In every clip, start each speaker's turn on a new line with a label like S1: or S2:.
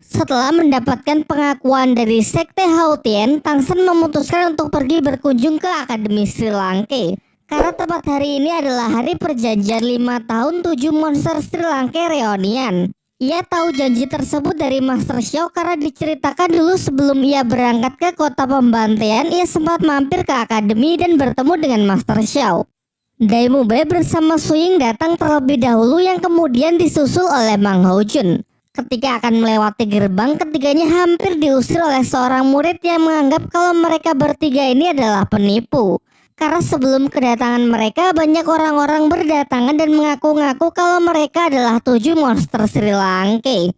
S1: Setelah mendapatkan pengakuan dari Sekte Hautien, Tangsen memutuskan untuk pergi berkunjung ke Akademi Sri Lanka. Karena tepat hari ini adalah hari perjanjian 5 tahun 7 monster Sri Lanka reunian. Ia tahu janji tersebut dari Master Xiao karena diceritakan dulu sebelum ia berangkat ke kota pembantaian, ia sempat mampir ke akademi dan bertemu dengan Master Xiao. Dai Mubai bersama Su Ying datang terlebih dahulu yang kemudian disusul oleh Mang Houjun. Ketika akan melewati gerbang, ketiganya hampir diusir oleh seorang murid yang menganggap kalau mereka bertiga ini adalah penipu. Karena sebelum kedatangan mereka, banyak orang-orang berdatangan dan mengaku-ngaku kalau mereka adalah 7 monster Sri Lanka.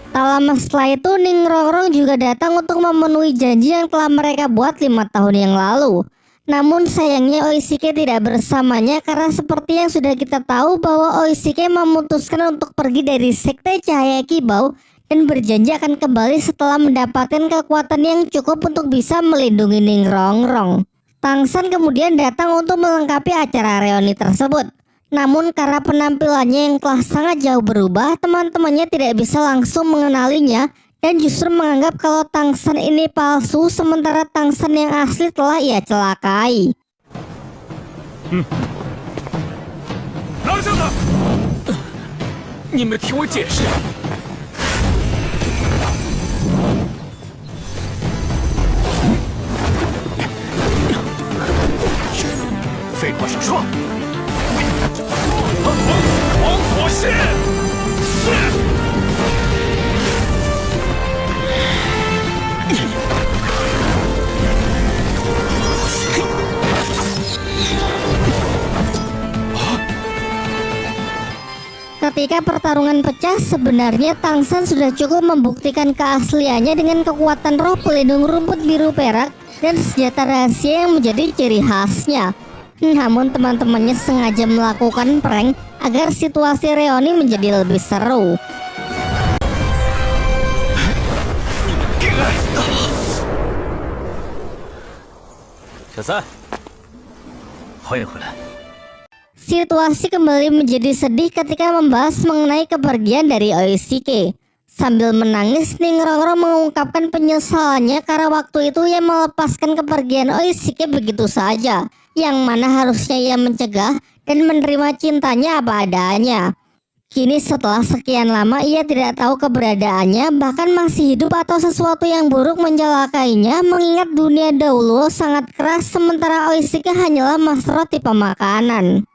S1: Tak lama setelah itu, Ning Rongrong juga datang untuk memenuhi janji yang telah mereka buat 5 tahun yang lalu. Namun sayangnya Oishike tidak bersamanya karena seperti yang sudah kita tahu bahwa Oishike memutuskan untuk pergi dari Sekte Cahaya Kibau dan berjanji akan kembali setelah mendapatkan kekuatan yang cukup untuk bisa melindungi Ning Rongrong. Tangsen kemudian datang untuk melengkapi acara reuni tersebut. Namun karena penampilannya yang telah sangat jauh berubah, teman-temannya tidak bisa langsung mengenalinya dan justru menganggap kalau Tangsen ini palsu, sementara Tangsen yang asli telah ia celakai.
S2: 狼小子，你们听我解释。废话少说，王火线。
S1: Ketika pertarungan pecah, sebenarnya Tangsen sudah cukup membuktikan keasliannya dengan kekuatan roh pelindung rumput biru perak dan senjata rahasia yang menjadi ciri khasnya. Namun teman-temannya sengaja melakukan prank agar situasi reuni menjadi lebih seru.
S2: 小三，欢迎回来。
S1: Situasi kembali menjadi sedih ketika membahas mengenai kepergian dari Oishike. Sambil menangis, Ning Rongrong mengungkapkan penyesalannya karena waktu itu ia melepaskan kepergian Oishike begitu saja, yang mana harusnya ia mencegah dan menerima cintanya apa adanya. Kini setelah sekian lama ia tidak tahu keberadaannya, bahkan masih hidup atau sesuatu yang buruk mencelakainya, mengingat dunia dahulu sangat keras sementara Oishike hanyalah master tipe makanan.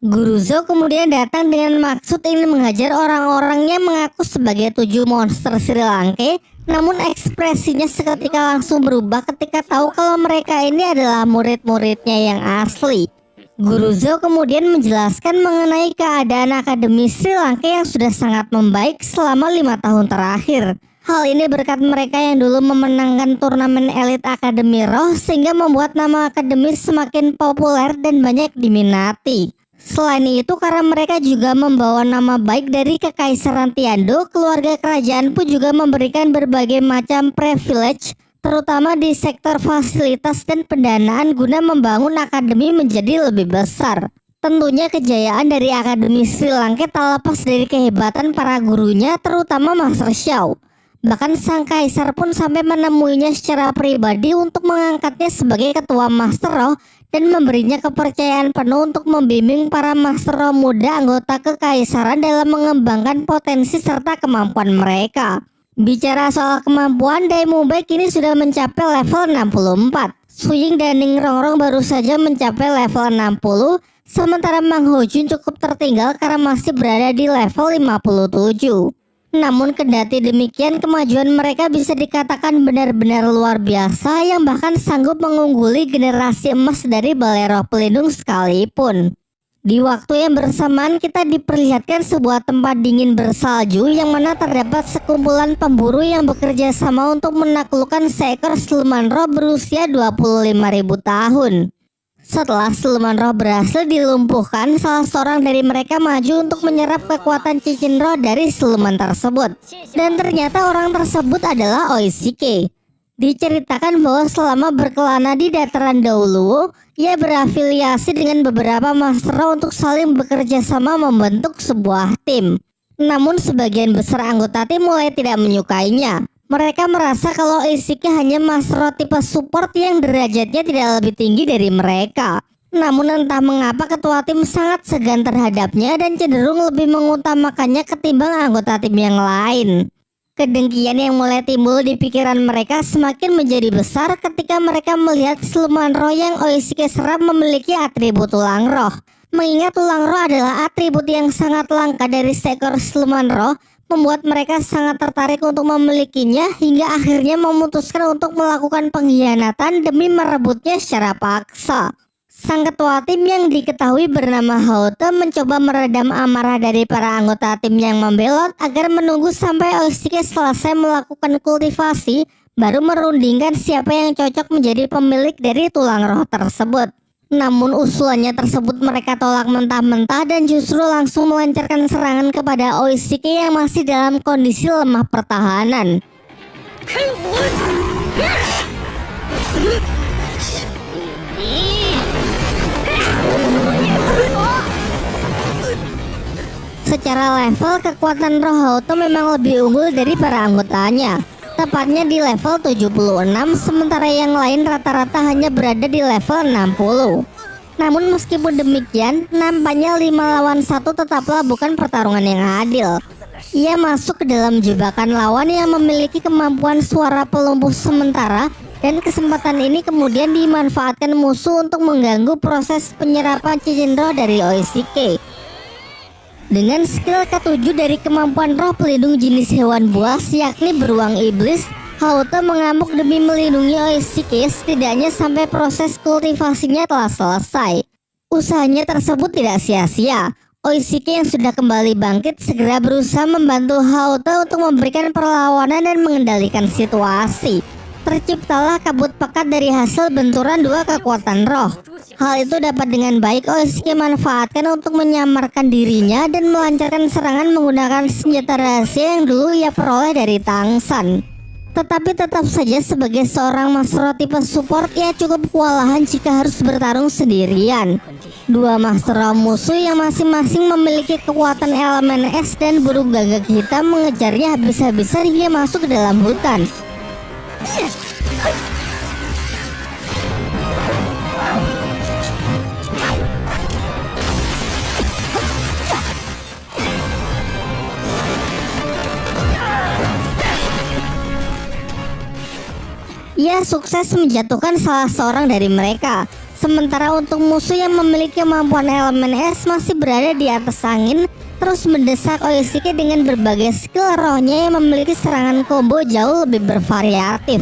S1: Guru Zhou kemudian datang dengan maksud ingin menghajar orang-orang yang mengaku sebagai 7 monster Sri Lanka, namun ekspresinya seketika langsung berubah ketika tahu kalau mereka ini adalah murid-muridnya yang asli. Guru Zhou kemudian menjelaskan mengenai keadaan Akademi Sri Lanka yang sudah sangat membaik selama 5 tahun terakhir. Hal ini berkat mereka yang dulu memenangkan turnamen elit Akademi Roh sehingga membuat nama akademi semakin populer dan banyak diminati. Selain itu karena mereka juga membawa nama baik dari Kekaisaran Tiando, keluarga kerajaan pun juga memberikan berbagai macam privilege, terutama di sektor fasilitas dan pendanaan guna membangun akademi menjadi lebih besar. Tentunya kejayaan dari Akademi Sri Lanka tak lepas dari kehebatan para gurunya, terutama Master Xiao. Bahkan sang kaisar pun sampai menemuinya secara pribadi untuk mengangkatnya sebagai ketua Master Roh dan memberinya kepercayaan penuh untuk membimbing para Master Roh muda anggota kekaisaran dalam mengembangkan potensi serta kemampuan mereka. Bicara soal kemampuan, Dai Mubai kini sudah mencapai level 64. Su Ying dan Ning Rongrong baru saja mencapai level 60, sementara Mang Houjun cukup tertinggal karena masih berada di level 57. Namun kendati demikian, kemajuan mereka bisa dikatakan benar-benar luar biasa yang bahkan sanggup mengungguli generasi emas dari Balai Roh Pelindung sekalipun. Di waktu yang bersamaan kita diperlihatkan sebuah tempat dingin bersalju yang mana terdapat sekumpulan pemburu yang bekerja sama untuk menaklukkan seekor siluman roh berusia 25.000 tahun. Setelah siluman roh berhasil dilumpuhkan, salah seorang dari mereka maju untuk menyerap kekuatan cincin roh dari siluman tersebut. Dan ternyata orang tersebut adalah Oishike. Diceritakan bahwa selama berkelana di dataran dahulu, ia berafiliasi dengan beberapa Master Roh untuk saling bekerja sama membentuk sebuah tim. Namun sebagian besar anggota tim mulai tidak menyukainya. Mereka merasa kalau Oishiki hanya Master Roh tipe support yang derajatnya tidak lebih tinggi dari mereka. Namun entah mengapa ketua tim sangat segan terhadapnya dan cenderung lebih mengutamakannya ketimbang anggota tim yang lain. Kedengkian yang mulai timbul di pikiran mereka semakin menjadi besar ketika mereka melihat siluman roh yang Oishiki serap memiliki atribut tulang roh. Mengingat tulang roh adalah atribut yang sangat langka dari seekor siluman roh, membuat mereka sangat tertarik untuk memilikinya hingga akhirnya memutuskan untuk melakukan pengkhianatan demi merebutnya secara paksa. Sang ketua tim yang diketahui bernama Haote mencoba meredam amarah dari para anggota tim yang membelot agar menunggu sampai Oishiki selesai melakukan kultivasi baru merundingkan siapa yang cocok menjadi pemilik dari tulang roh tersebut. Namun usulannya tersebut mereka tolak mentah-mentah dan justru langsung melancarkan serangan kepada Oishiki yang masih dalam kondisi lemah pertahanan. Secara level, kekuatan roh Haote memang lebih unggul dari para anggotanya. Tepatnya di level 76, sementara yang lain rata-rata hanya berada di level 60. Namun meskipun demikian, nampaknya 5 lawan 1 tetaplah bukan pertarungan yang adil. Ia masuk ke dalam jebakan lawan yang memiliki kemampuan suara pelumpuh sementara, dan kesempatan ini kemudian dimanfaatkan musuh untuk mengganggu proses penyerapan cincin roh dari Oishiki. Dengan skill ke-7 dari kemampuan roh pelindung jenis hewan buas yakni beruang iblis, Haote mengamuk demi melindungi Oishiki setidaknya sampai proses kultivasinya telah selesai. Usahanya tersebut tidak sia-sia. Oishiki yang sudah kembali bangkit segera berusaha membantu Haote untuk memberikan perlawanan dan mengendalikan situasi. Terciptalah kabut pekat dari hasil benturan dua kekuatan roh. Hal itu dapat dengan baik Oishiki manfaatkan untuk menyamarkan dirinya dan melancarkan serangan menggunakan senjata rahasia yang dulu ia peroleh dari Tangsan. Tetapi tetap saja sebagai seorang Master Roh tipe support, ia cukup kewalahan jika harus bertarung sendirian. Dua Master Roh musuh yang masing-masing memiliki kekuatan elemen es dan burung gagak hitam mengejarnya habis-habisan hingga masuk ke dalam hutan. Ia sukses menjatuhkan salah seorang dari mereka. Sementara untuk musuh yang memiliki kemampuan elemen es masih berada di atas angin, terus mendesak Oishiki dengan berbagai skill rohnya yang memiliki serangan combo jauh lebih bervariatif.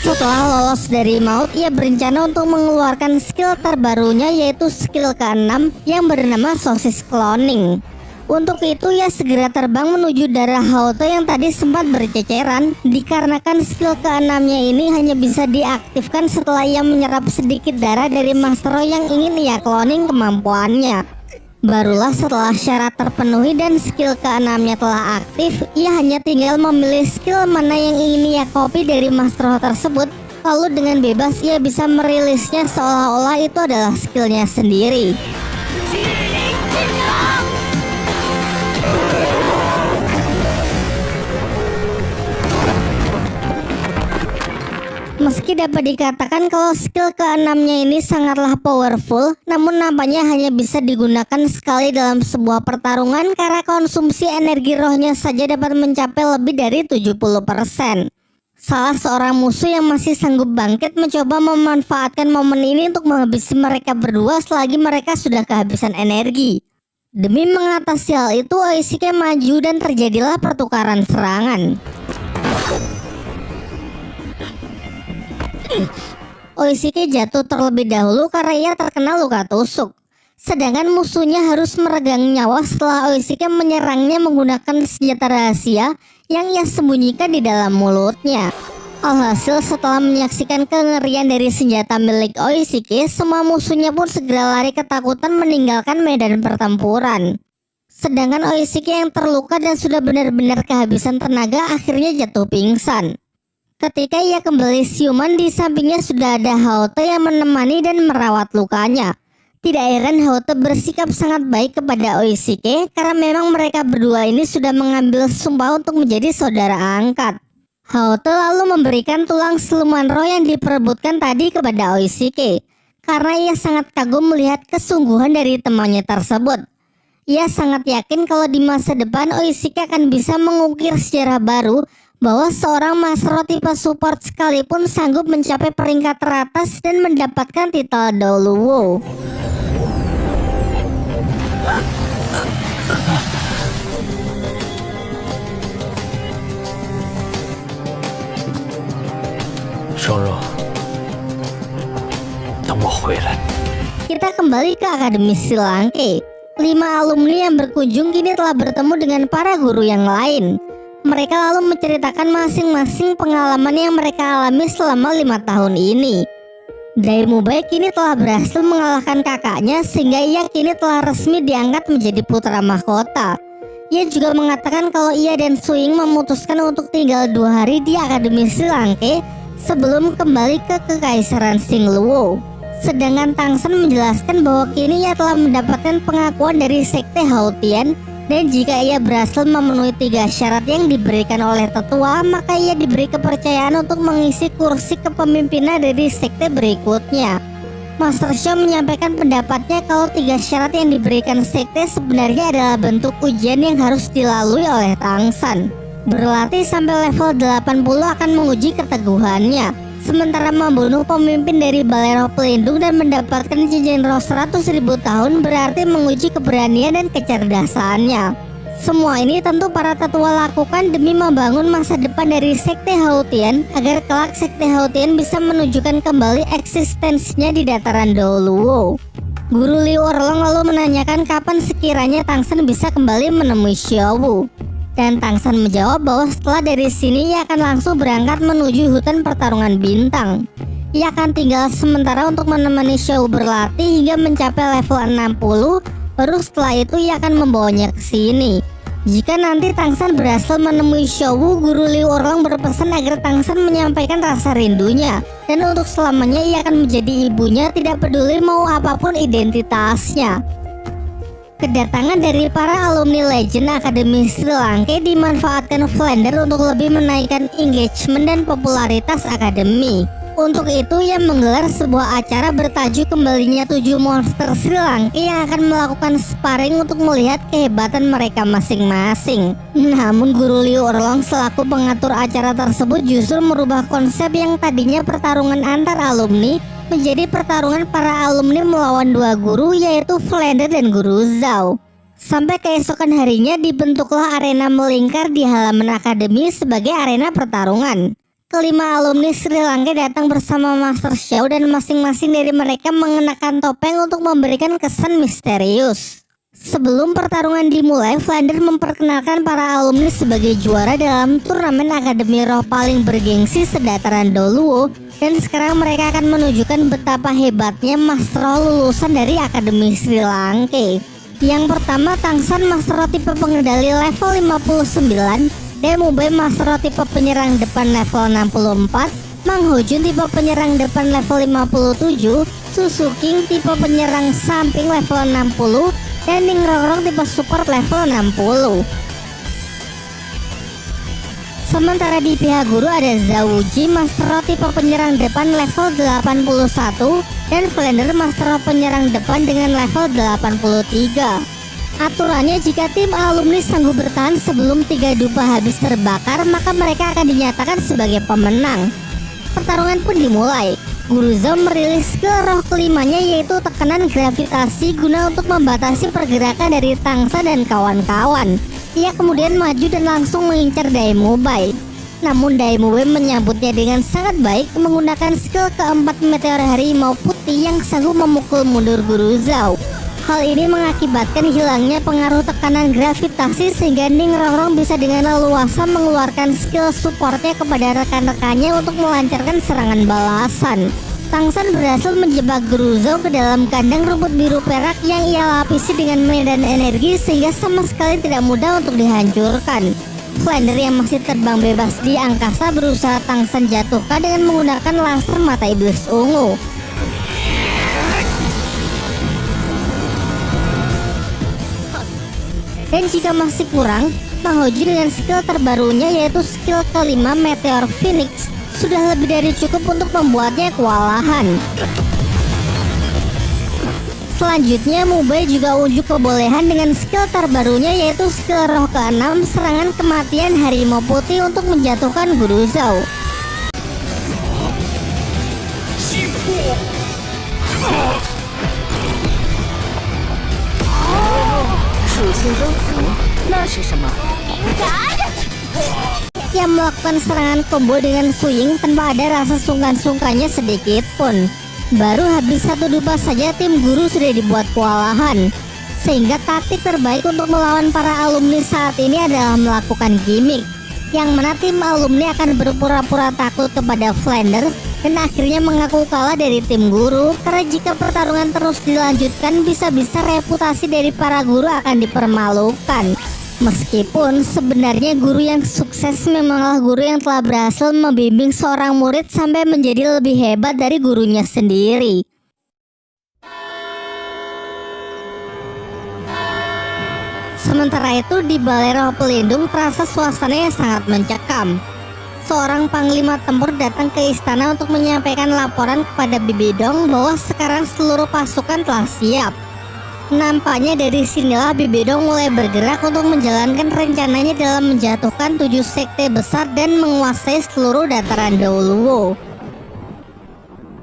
S1: Setelah lolos dari maut, ia berencana untuk mengeluarkan skill terbarunya yaitu skill ke-6 yang bernama sosis cloning. Untuk itu ia segera terbang menuju darah Haote yang tadi sempat berceceran, dikarenakan skill ke-6-nya ini hanya bisa diaktifkan setelah ia menyerap sedikit darah dari Master Roh yang ingin ia cloning kemampuannya. Barulah setelah syarat terpenuhi dan skill ke-6-nya telah aktif, ia hanya tinggal memilih skill mana yang ingin ia copy dari Master Roh tersebut, lalu dengan bebas ia bisa merilisnya seolah-olah itu adalah skillnya sendiri. Meski dapat dikatakan kalau skill ke-6-nya ini sangatlah powerful, namun nampaknya hanya bisa digunakan sekali dalam sebuah pertarungan karena konsumsi energi rohnya saja dapat mencapai lebih dari 70%. Salah seorang musuh yang masih sanggup bangkit mencoba memanfaatkan momen ini untuk menghabisi mereka berdua selagi mereka sudah kehabisan energi. Demi mengatasi hal itu, Oishiki maju dan terjadilah pertukaran serangan. Oishiki jatuh terlebih dahulu karena ia terkena luka tusuk. Sedangkan musuhnya harus meregang nyawa setelah Oishiki menyerangnya menggunakan senjata rahasia yang ia sembunyikan di dalam mulutnya. Alhasil setelah menyaksikan kengerian dari senjata milik Oishiki, semua musuhnya pun segera lari ketakutan meninggalkan medan pertempuran. Sedangkan Oishiki yang terluka dan sudah benar-benar kehabisan tenaga akhirnya jatuh pingsan. Ketika ia kembali siuman, di sampingnya sudah ada Haote yang menemani dan merawat lukanya. Tidak heran Haote bersikap sangat baik kepada Oishiki karena memang mereka berdua ini sudah mengambil sumpah untuk menjadi saudara angkat. Haote lalu memberikan tulang siluman roh yang diperebutkan tadi kepada Oishiki karena ia sangat kagum melihat kesungguhan dari temannya tersebut. Ia sangat yakin kalau di masa depan Oishiki akan bisa mengukir sejarah baru bahwa seorang master tipe support sekalipun sanggup mencapai peringkat teratas dan mendapatkan titel Douluo. Kita kembali ke Akademi Silangke. 5 alumni yang berkunjung kini telah bertemu dengan para guru yang lain. Mereka lalu menceritakan masing-masing pengalaman yang mereka alami selama 5 tahun ini. Daimube kini telah berhasil mengalahkan kakaknya sehingga ia kini telah resmi diangkat menjadi putra mahkota. Ia juga mengatakan kalau ia dan Suing memutuskan untuk tinggal 2 hari di Akademi Silangke sebelum kembali ke Kekaisaran Xingluo. Sedangkan Tangsan menjelaskan bahwa kini ia telah mendapatkan pengakuan dari Sekte Haotian dan jika ia berhasil memenuhi 3 syarat yang diberikan oleh tetua, maka ia diberi kepercayaan untuk mengisi kursi kepemimpinan dari sekte berikutnya. Master Xiao menyampaikan pendapatnya kalau 3 syarat yang diberikan sekte sebenarnya adalah bentuk ujian yang harus dilalui oleh Tangsan. Berlatih sampai level 80 akan menguji keteguhannya. Sementara membunuh pemimpin dari Balai Roh Pelindung dan mendapatkan cincin roh 100.000 tahun berarti menguji keberanian dan kecerdasannya. Semua ini tentu para tetua lakukan demi membangun masa depan dari Sekte Haotian agar kelak Sekte Haotian bisa menunjukkan kembali eksistensinya di dataran Douluo. Guru Liu Erlong lalu menanyakan kapan sekiranya Tangsan bisa kembali menemui Xiaowu. Dan Tangsan menjawab bahwa setelah dari sini ia akan langsung berangkat menuju hutan pertarungan bintang. Ia akan tinggal sementara untuk menemani Xiao berlatih hingga mencapai level 60, baru setelah itu ia akan membawanya ke sini. Jika nanti Tangsan berhasil menemui Xiao, Guru Liu Erlong berpesan agar Tangsan menyampaikan rasa rindunya. Dan untuk selamanya ia akan menjadi ibunya, tidak peduli mau apapun identitasnya. Kedatangan dari para alumni Legend Akademi Silangke dimanfaatkan Flander untuk lebih menaikkan engagement dan popularitas akademi. Untuk itu ia menggelar sebuah acara bertajuk kembalinya 7 monster Silangke yang akan melakukan sparring untuk melihat kehebatan mereka masing-masing. Namun Guru Liu Erlong selaku pengatur acara tersebut justru merubah konsep yang tadinya pertarungan antar alumni menjadi pertarungan para alumni melawan 2 guru, yaitu Flander dan Guru Zhao. Sampai keesokan harinya dibentuklah arena melingkar di halaman akademi sebagai arena pertarungan. Kelima alumni Sri Lanka datang bersama Master Xiao dan masing-masing dari mereka mengenakan topeng untuk memberikan kesan misterius. Sebelum pertarungan dimulai, Flander memperkenalkan para alumni sebagai juara dalam turnamen Akademi Roh paling bergengsi sedataran Douluo. Dan sekarang mereka akan menunjukkan betapa hebatnya Master Roh lulusan dari Akademi Sri Lanka. Yang pertama, Tangsan Master Roh tipe pengendali level 59, Daimube Master Roh tipe penyerang depan level 64, Mang Hojun tipe penyerang depan level 57, Susu King tipe penyerang samping level 60, dan Ning Rongrong tipe support level 60. Sementara di pihak guru ada Zhao Wuji Master Roh tipe penyerang depan level 81 dan Flander Master Roh penyerang depan dengan level 83. Aturannya jika tim alumni sanggup bertahan sebelum 3 dupa habis terbakar, maka mereka akan dinyatakan sebagai pemenang. Pertarungan pun dimulai. Guru Zhao merilis skill roh kelimanya yaitu tekanan gravitasi guna untuk membatasi pergerakan dari Tangsa dan kawan-kawan. Ia kemudian maju dan langsung mengincar Daimube. Namun Daimube menyambutnya dengan sangat baik menggunakan skill keempat meteor harimau putih yang sanggup memukul mundur Guru Zhao. Hal ini mengakibatkan hilangnya pengaruh tekanan gravitasi sehingga Ning Rongrong bisa dengan leluasa mengeluarkan skill supportnya kepada rekan-rekannya untuk melancarkan serangan balasan. Tang San berhasil menjebak Guru Zhou ke dalam kandang rumput biru perak yang ia lapisi dengan medan energi sehingga sama sekali tidak mudah untuk dihancurkan. Flander yang masih terbang bebas di angkasa berusaha Tang San jatuhkan dengan menggunakan laser mata iblis ungu. Dan jika masih kurang, Ma Hongjun dengan skill terbarunya yaitu skill kelima Meteor Phoenix sudah lebih dari cukup untuk membuatnya kewalahan. Selanjutnya Mubai juga unjuk kebolehan dengan skill terbarunya yaitu skill roh ke-6 serangan kematian harimau putih untuk menjatuhkan Guru Zhou.
S2: 心魄。
S3: 属性增幅，那是什么？
S1: Yang melakukan serangan combo dengan swing tanpa ada rasa sungkan-sungkannya sedikit pun. Baru habis satu dupa saja tim guru sudah dibuat kewalahan. Sehingga taktik terbaik untuk melawan para alumni saat ini adalah melakukan gimmick, yang mana tim alumni akan berpura-pura takut kepada Flander dan akhirnya mengaku kalah dari tim guru, karena jika pertarungan terus dilanjutkan bisa-bisa reputasi dari para guru akan dipermalukan. Meskipun sebenarnya guru yang sukses memanglah guru yang telah berhasil membimbing seorang murid sampai menjadi lebih hebat dari gurunya sendiri. Sementara itu di Balai Roh Pelindung terasa suasananya sangat mencekam. Seorang panglima tempur datang ke istana untuk menyampaikan laporan kepada Bibi Dong bahwa sekarang seluruh pasukan telah siap. Nampaknya dari sinilah Bibi Dong mulai bergerak untuk menjalankan rencananya dalam menjatuhkan 7 sekte besar dan menguasai seluruh dataran Douluo.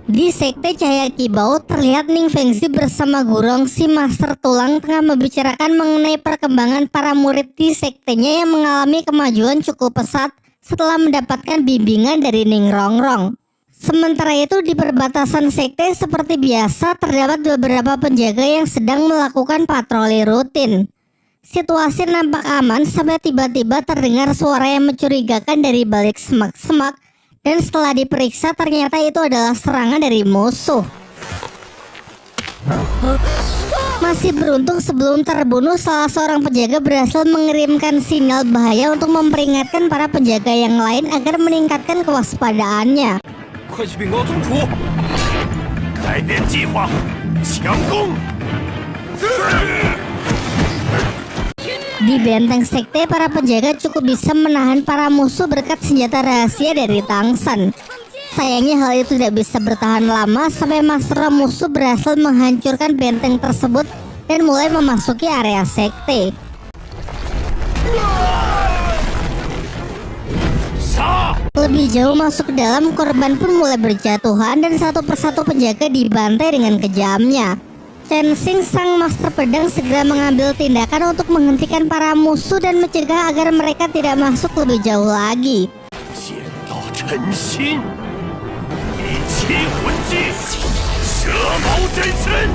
S1: Di sekte Cahaya Kibau terlihat Ning Fengzi bersama Gurong si Master Tulang tengah membicarakan mengenai perkembangan para murid di sektenya yang mengalami kemajuan cukup pesat setelah mendapatkan bimbingan dari Ning Rongrong. Sementara itu di perbatasan sekte seperti biasa terdapat beberapa penjaga yang sedang melakukan patroli rutin. Situasi nampak aman sampai tiba-tiba terdengar suara yang mencurigakan dari balik semak-semak, dan setelah diperiksa ternyata itu adalah serangan dari musuh. Masih beruntung sebelum terbunuh salah seorang penjaga berhasil mengirimkan sinyal bahaya untuk memperingatkan para penjaga yang lain agar meningkatkan kewaspadaannya.
S2: 快去禀告宗主，改变计划，强攻！
S1: Di benteng sekte para penjaga cukup bisa menahan para musuh berkat senjata rahasia dari Tang San. Sayangnya hal itu tidak bisa bertahan lama sampai master musuh berhasil menghancurkan benteng tersebut dan mulai memasuki area sekte. Lebih jauh masuk ke dalam, korban pun mulai berjatuhan dan satu persatu penjaga dibantai dengan kejamnya. Chen Xing sang master pedang segera mengambil tindakan untuk menghentikan para musuh dan mencegah agar mereka tidak masuk lebih jauh lagi.
S2: 剑道真心，以气魂技，蛇矛真身。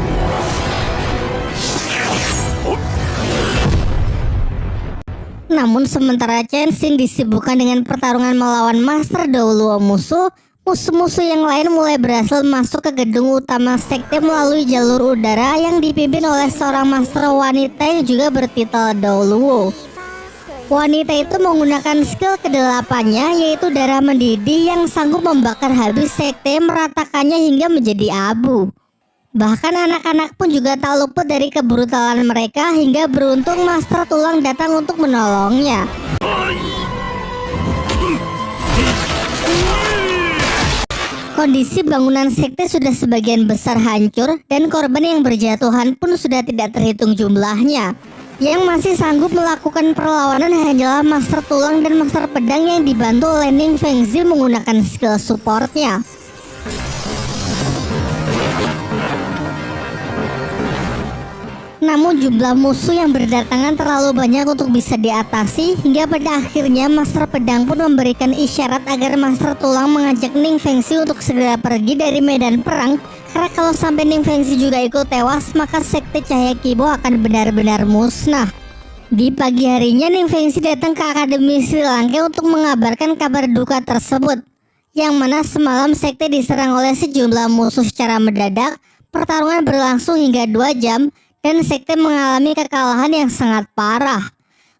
S1: Namun sementara Chen Xing disibukkan dengan pertarungan melawan Master Douluo musuh-musuh yang lain mulai berhasil masuk ke gedung utama sekte melalui jalur udara yang dipimpin oleh seorang master wanita yang juga bertitel Douluo. Wanita itu menggunakan skill ke-8-nya yaitu darah mendidih yang sanggup membakar habis sekte meratakannya hingga menjadi abu. Bahkan anak-anak pun juga tak luput dari kebrutalan mereka hingga beruntung Master Tulang datang untuk menolongnya. Kondisi bangunan sekte sudah sebagian besar hancur dan korban yang berjatuhan pun sudah tidak terhitung jumlahnya. Yang masih sanggup melakukan perlawanan hanyalah Master Tulang dan Master Pedang yang dibantu oleh Ning Fengzi menggunakan skill supportnya. Namun jumlah musuh yang berdatangan terlalu banyak untuk bisa diatasi, hingga pada akhirnya Master Pedang pun memberikan isyarat agar Master Tulang mengajak Ning Fengzi untuk segera pergi dari medan perang, karena kalau sampai Ning Fengzi juga ikut tewas, maka sekte Cahaya Kibau akan benar-benar musnah. Di pagi harinya Ning Fengzi datang ke Akademi Sri Lanka untuk mengabarkan kabar duka tersebut, yang mana semalam sekte diserang oleh sejumlah musuh secara mendadak. Pertarungan berlangsung hingga 2 jam dan sekte mengalami kekalahan yang sangat parah.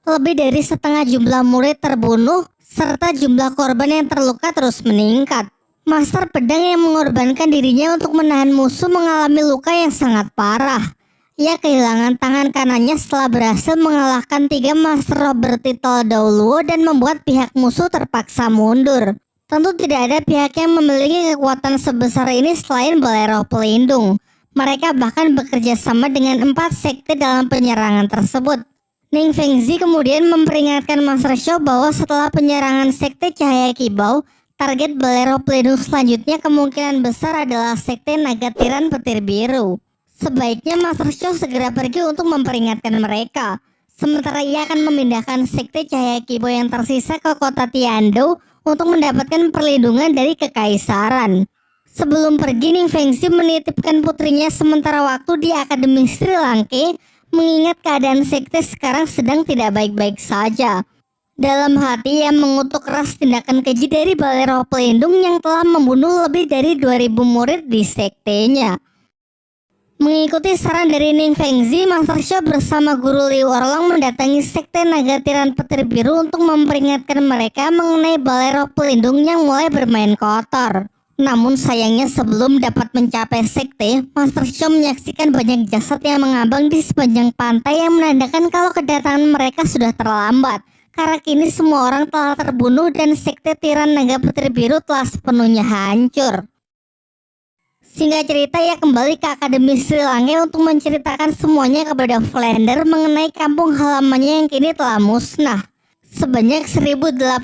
S1: Lebih dari setengah jumlah murid terbunuh serta jumlah korban yang terluka terus meningkat. Master Pedang yang mengorbankan dirinya untuk menahan musuh mengalami luka yang sangat parah. Ia kehilangan tangan kanannya setelah berhasil mengalahkan 3 Master Roh bertitel Dauluo dan membuat pihak musuh terpaksa mundur. Tentu tidak ada pihak yang memiliki kekuatan sebesar ini selain Balai Roh Pelindung. Mereka bahkan bekerja sama dengan 4 sekte dalam penyerangan tersebut. Ning Fengzi kemudian memperingatkan Master Shao bahwa setelah penyerangan sekte Cahaya Kibau, target Balai Roh Pelindung selanjutnya kemungkinan besar adalah sekte Naga Tiran Petir Biru. Sebaiknya Master Shao segera pergi untuk memperingatkan mereka. Sementara ia akan memindahkan sekte Cahaya Kibau yang tersisa ke kota Tiandou untuk mendapatkan perlindungan dari kekaisaran. Sebelum pergi, Ning Fengzi menitipkan putrinya sementara waktu di Akademi Sri Lanka, mengingat keadaan sekte sekarang sedang tidak baik-baik saja. Dalam hati ia mengutuk keras tindakan keji dari Balai Roh Pelindung yang telah membunuh lebih dari 2000 murid di sektenya. Mengikuti saran dari Ning Fengzi, Master Shao bersama Guru Liu Orlong mendatangi sekte Naga Tiran Petir Biru untuk memperingatkan mereka mengenai Balai Roh Pelindung yang mulai bermain kotor. Namun sayangnya sebelum dapat mencapai sekte, Master Shao menyaksikan banyak jasad yang mengambang di sepanjang pantai yang menandakan kalau kedatangan mereka sudah terlambat. Karena kini semua orang telah terbunuh dan sekte Tiran Naga Petir Biru telah sepenuhnya hancur. Singkat cerita, ia kembali ke Akademi Sri Lanka untuk menceritakan semuanya kepada Flander mengenai kampung halamannya yang kini telah musnah. Sebanyak 1.800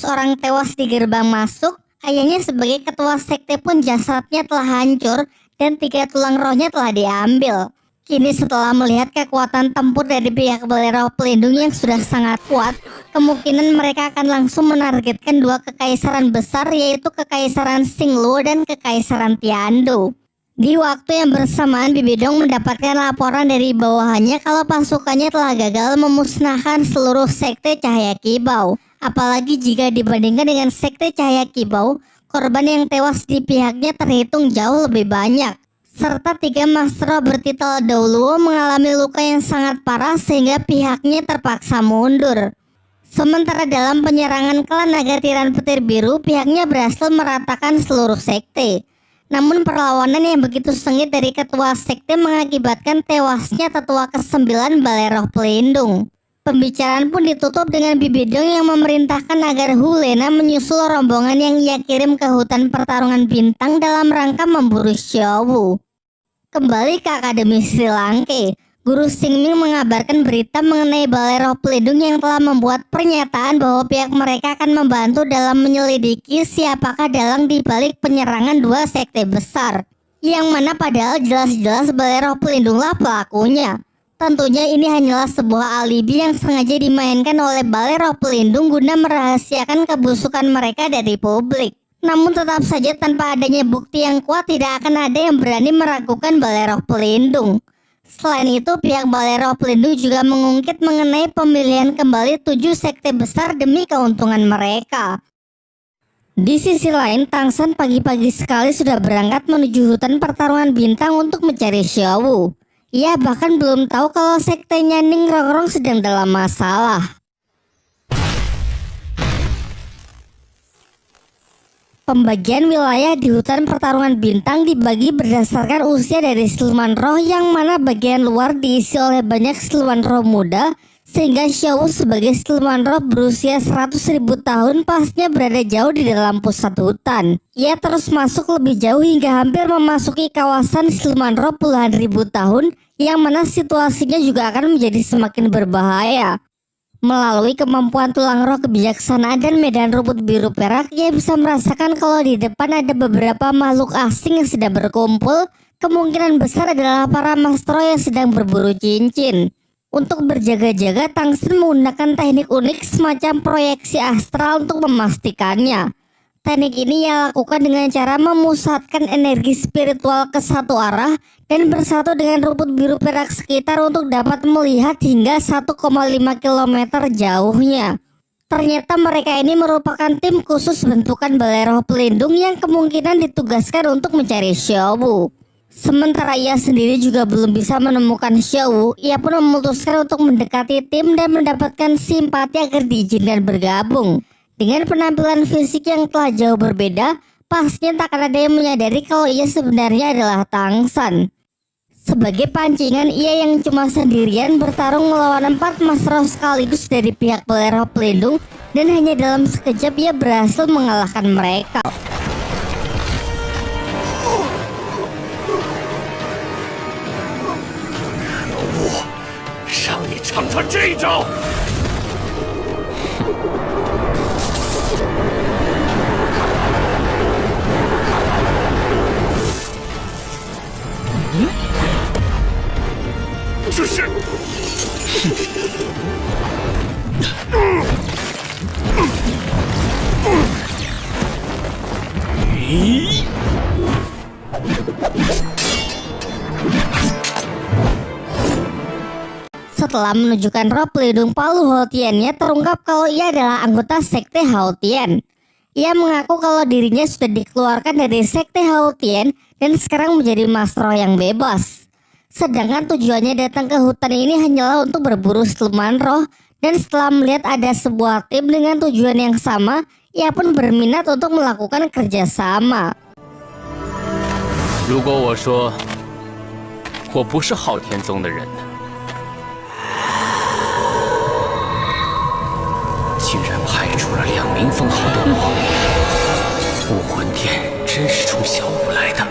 S1: orang tewas di gerbang masuk. Ayahnya sebagai ketua sekte pun jasadnya telah hancur dan 3 tulang rohnya telah diambil. Kini setelah melihat kekuatan tempur dari pihak Balai Roh Pelindung yang sudah sangat kuat, kemungkinan mereka akan langsung menargetkan 2 kekaisaran besar, yaitu Kekaisaran Xingluo dan Kekaisaran Tiandou. Di waktu yang bersamaan, Bibi Dong mendapatkan laporan dari bawahannya kalau pasukannya telah gagal memusnahkan seluruh sekte Cahaya Kibau. Apalagi jika dibandingkan dengan sekte Cahaya Kibau, korban yang tewas di pihaknya terhitung jauh lebih banyak. Serta 3 Master Roh bertitel Dauluo mengalami luka yang sangat parah sehingga pihaknya terpaksa mundur. Sementara dalam penyerangan klan Naga Tiran Petir Biru, pihaknya berhasil meratakan seluruh sekte. Namun perlawanan yang begitu sengit dari ketua sekte mengakibatkan tewasnya tetua ke-9 Balai Roh Pelindung. Pembicaraan pun ditutup dengan Bibi Dong yang memerintahkan agar Hu Lena menyusul rombongan yang ia kirim ke hutan pertarungan bintang dalam rangka memburu Xiao Wu. Kembali ke Akademi Sri Lanka, Guru Xingming mengabarkan berita mengenai Balai Roh Pelindung yang telah membuat pernyataan bahwa pihak mereka akan membantu dalam menyelidiki siapakah dalang di balik penyerangan 2 sekte besar, yang mana padahal jelas-jelas Balai Roh Pelindunglah pelakunya. Tentunya ini hanyalah sebuah alibi yang sengaja dimainkan oleh Balai Roh Pelindung guna merahasiakan kebusukan mereka dari publik. Namun tetap saja tanpa adanya bukti yang kuat tidak akan ada yang berani meragukan Balai Roh Pelindung. Selain itu, pihak Balai Roh Pelindung juga mengungkit mengenai pemilihan kembali 7 sekte besar demi keuntungan mereka. Di sisi lain, Tang San pagi-pagi sekali sudah berangkat menuju hutan pertarungan bintang untuk mencari Xiao Wu. Ia bahkan belum tahu kalau sektenya Ning Rongrong sedang dalam masalah. Pembagian wilayah di hutan pertarungan bintang dibagi berdasarkan usia dari siluman roh, yang mana bagian luar diisi oleh banyak siluman roh muda, sehingga Xiao Wu sebagai siluman roh berusia 100.000 tahun pasnya berada jauh di dalam pusat hutan. Ia terus masuk lebih jauh hingga hampir memasuki kawasan siluman roh puluhan ribu tahun, yang mana situasinya juga akan menjadi semakin berbahaya. Melalui kemampuan tulang roh kebijaksanaan dan medan rumput biru perak, ia bisa merasakan kalau di depan ada beberapa makhluk asing yang sedang berkumpul, kemungkinan besar adalah para mastro yang sedang berburu cincin. Untuk berjaga-jaga, Tang Shen menggunakan teknik unik semacam proyeksi astral untuk memastikannya. Teknik ini ia lakukan dengan cara memusatkan energi spiritual ke satu arah dan bersatu dengan rumput biru perak sekitar untuk dapat melihat hingga 1,5 km jauhnya. Ternyata mereka ini merupakan tim khusus bentukan balai roh pelindung yang kemungkinan ditugaskan untuk mencari Xiao Wu. Sementara ia sendiri juga belum bisa menemukan Xiao Wu, ia pun memutuskan untuk mendekati tim dan mendapatkan simpati agar diizinkan bergabung. Dengan penampilan fisik yang telah jauh berbeda, pastinya tak akan ada yang menyadari kalau ia sebenarnya adalah Tang Shen. Sebagai pancingan, ia yang cuma sendirian bertarung melawan 4 master sekaligus dari pihak balai roh pelindung, dan hanya dalam sekejap ia berhasil mengalahkan mereka.
S2: 让你尝尝这一招！ 这是，咦？
S1: Setelah menunjukkan roh pelindung Palu Haotiannya, terungkap kalau ia adalah anggota Sekte Haotian. Ia mengaku kalau dirinya sudah dikeluarkan dari Sekte Haotian dan sekarang menjadi master roh yang bebas. Sedangkan tujuannya datang ke hutan ini hanyalah untuk berburu siluman roh, dan setelah melihat ada sebuah tim dengan tujuan yang sama, ia pun berminat untuk melakukan kerjasama.
S4: 如果我说我不是昊天宗的人呢？竟然派出了2名封号斗王，武魂殿真是冲小五来的。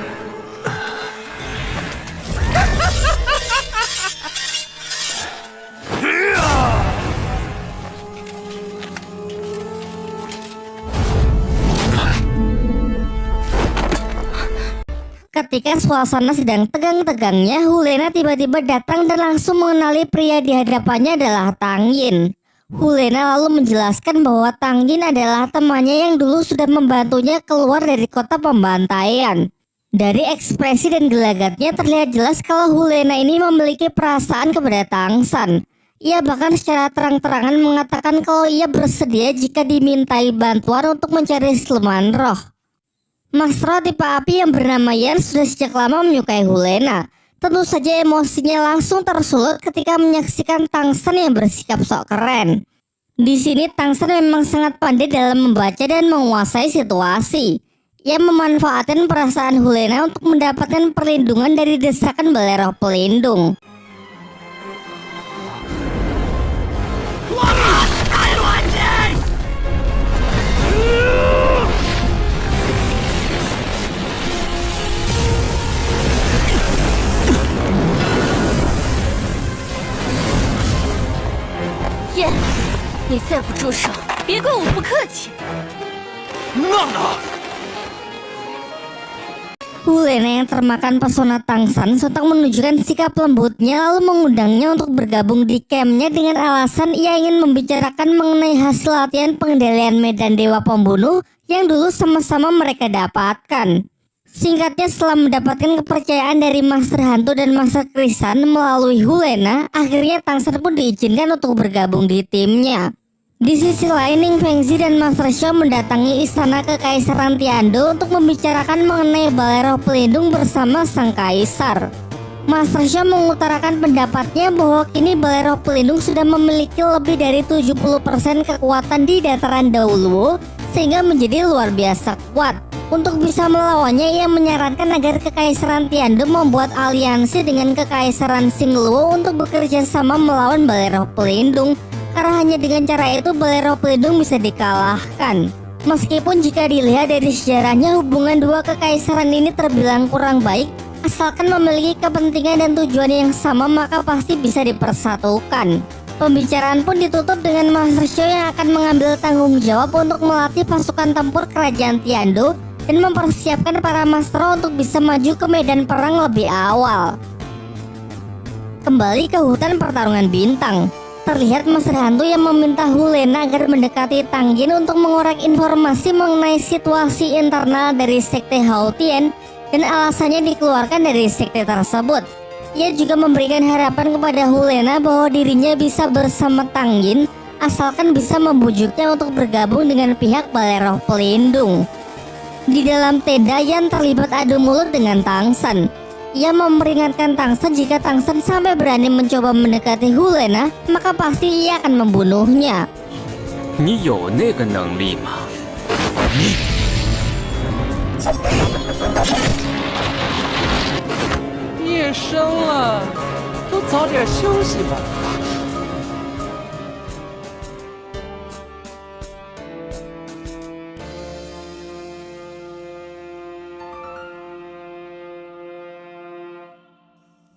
S1: Ketika suasana sedang tegang-tegangnya, Hulena tiba-tiba datang dan langsung mengenali pria di hadapannya adalah Tang Yin. Hulena lalu menjelaskan bahwa Tang Yin adalah temannya yang dulu sudah membantunya keluar dari kota pembantaian. Dari ekspresi dan gelagatnya terlihat jelas kalau Hulena ini memiliki perasaan kepada Tang Shen. Ia bahkan secara terang-terangan mengatakan kalau ia bersedia jika dimintai bantuan untuk mencari siluman roh. Master tipe api yang bernama Yan sudah sejak lama menyukai Hulena. Tentu saja emosinya langsung tersulut ketika menyaksikan Tang Shen yang bersikap sok keren. Di sini Tang Shen memang sangat pandai dalam membaca dan menguasai situasi. Ia memanfaatkan perasaan Hulena untuk mendapatkan perlindungan dari desakan balai roh pelindung.
S3: 燕，你再不住手，别怪我不客气。
S2: 娜娜。
S1: Hulena yang termakan pesona Tang Shen sontak menunjukkan sikap lembutnya lalu mengundangnya untuk bergabung di campnya dengan alasan ia ingin membicarakan mengenai hasil latihan pengendalian medan dewa pembunuh yang dulu sama-sama mereka dapatkan. Singkatnya, setelah mendapatkan kepercayaan dari Master Hantu dan Master Krisan melalui Hulena, akhirnya Tang Shen pun diizinkan untuk bergabung di timnya. Di sisi lain, Ning Fengzi dan Master Xiao mendatangi istana Kekaisaran Tiando untuk membicarakan mengenai balai roh pelindung bersama sang kaisar. Master Xiao mengutarakan pendapatnya bahwa kini balai roh pelindung sudah memiliki lebih dari 70% kekuatan di dataran Dauluo, sehingga menjadi luar biasa kuat. Untuk bisa melawannya, ia menyarankan agar Kekaisaran Tiando membuat aliansi dengan Kekaisaran Xingluo untuk bekerja sama melawan balai roh pelindung. Karena hanya dengan cara itu balai roh pelindung bisa dikalahkan. Meskipun jika dilihat dari sejarahnya, hubungan dua kekaisaran ini terbilang kurang baik, asalkan memiliki kepentingan dan tujuan yang sama maka pasti bisa dipersatukan. Pembicaraan pun ditutup dengan Master Xiao yang akan mengambil tanggung jawab untuk melatih pasukan tempur kerajaan Tiando dan mempersiapkan para master untuk bisa maju ke medan perang lebih awal. Kembali ke hutan pertarungan bintang, terlihat Master Hantu yang meminta Hulena agar mendekati Tang Yin untuk mengorek informasi mengenai situasi internal dari sekte Hao Tian dan alasannya dikeluarkan dari sekte tersebut. Ia juga memberikan harapan kepada Hulena bahwa dirinya bisa bersama Tang Yin asalkan bisa membujuknya untuk bergabung dengan pihak Balai Roh Pelindung. Di dalam tenda, Yan terlibat adu mulut dengan Tang San. Ia memperingatkan Tang San jika Tang San sampai berani mencoba mendekati Hulena, maka pasti ia akan membunuhnya.
S4: 你有那个能力吗？
S5: 夜深了，都早点休息吧。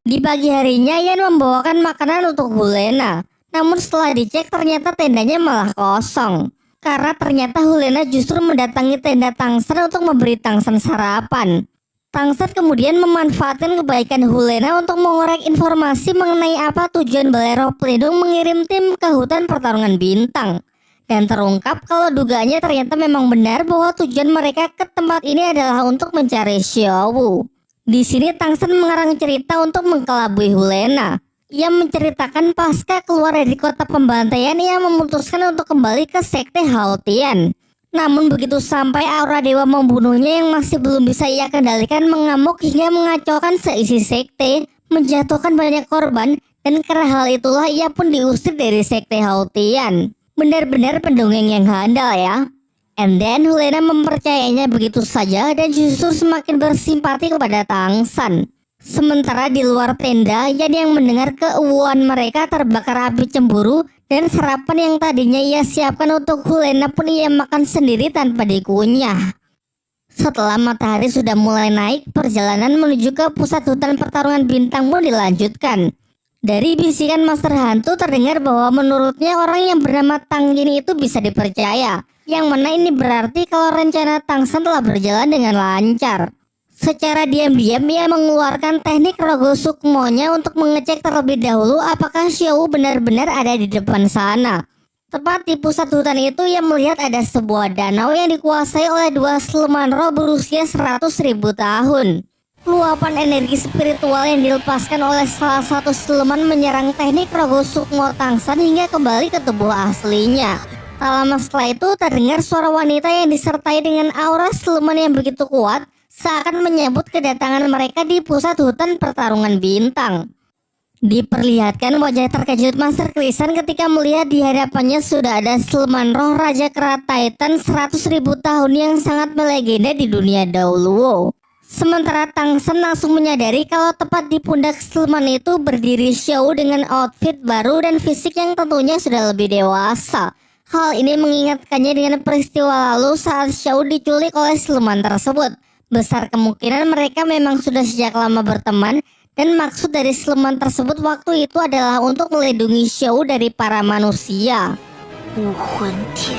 S1: Di pagi harinya, Yan membawakan makanan untuk Hulena. Namun setelah dicek ternyata tendanya malah kosong. Karena ternyata Hulena justru mendatangi tenda Tang San untuk memberi Tang San sarapan. Tang San kemudian memanfaatkan kebaikan Hulena untuk mengorek informasi mengenai apa tujuan Balai Roh Pelindung mengirim tim ke hutan pertarungan bintang. Dan terungkap kalau dugaannya ternyata memang benar bahwa tujuan mereka ke tempat ini adalah untuk mencari Xiao Wu. Di sini Tang San mengarang cerita untuk mengkelabui Hulena. Ia menceritakan pasca keluar dari kota pembantaian, ia memutuskan untuk kembali ke sekte Hao Tian. Namun begitu sampai aura dewa membunuhnya yang masih belum bisa ia kendalikan mengamuk hingga mengacaukan seisi sekte, menjatuhkan banyak korban, dan karena hal itulah ia pun diusir dari sekte Hao Tian. Benar-benar pendongeng yang handal ya. And then Hulena mempercayainya begitu saja dan justru semakin bersimpati kepada Tang San. Sementara di luar tenda, Yan yang mendengar keuuan mereka terbakar api cemburu dan sarapan yang tadinya ia siapkan untuk Hulena pun ia makan sendiri tanpa dikunyah. Setelah matahari sudah mulai naik, perjalanan menuju ke pusat hutan pertarungan bintang pun dilanjutkan. Dari bisikan Master Hantu terdengar bahwa menurutnya orang yang bernama Tang Yin itu bisa dipercaya. Yang mana ini berarti kalau rencana Tang San telah berjalan dengan lancar. Secara diam-diam ia mengeluarkan teknik Rogo Sukmonya untuk mengecek terlebih dahulu apakah Xiao Wu benar-benar ada di depan sana. Tepat di pusat hutan itu ia melihat ada sebuah danau yang dikuasai oleh dua siluman roh berusia 100.000 tahun. Luapan energi spiritual yang dilepaskan oleh salah satu siluman menyerang teknik Rogo Sukmo Tang San hingga kembali ke tubuh aslinya. Tak lama setelah itu terdengar suara wanita yang disertai dengan aura siluman yang begitu kuat seakan menyambut kedatangan mereka di pusat hutan pertarungan bintang. Diperlihatkan wajah terkejut Master Krisan ketika melihat di hadapannya sudah ada siluman roh Raja Kera Titan 100.000 tahun yang sangat melegenda di dunia dahulu. Sementara Tang San langsung menyadari kalau tepat di pundak siluman itu berdiri Xiao dengan outfit baru dan fisik yang tentunya sudah lebih dewasa. Hal ini mengingatkannya dengan peristiwa lalu saat Xiao diculik oleh siluman tersebut. Besar kemungkinan mereka memang sudah sejak lama berteman dan maksud dari siluman tersebut waktu itu adalah untuk melindungi Xiao dari para manusia.
S3: 武魂殿，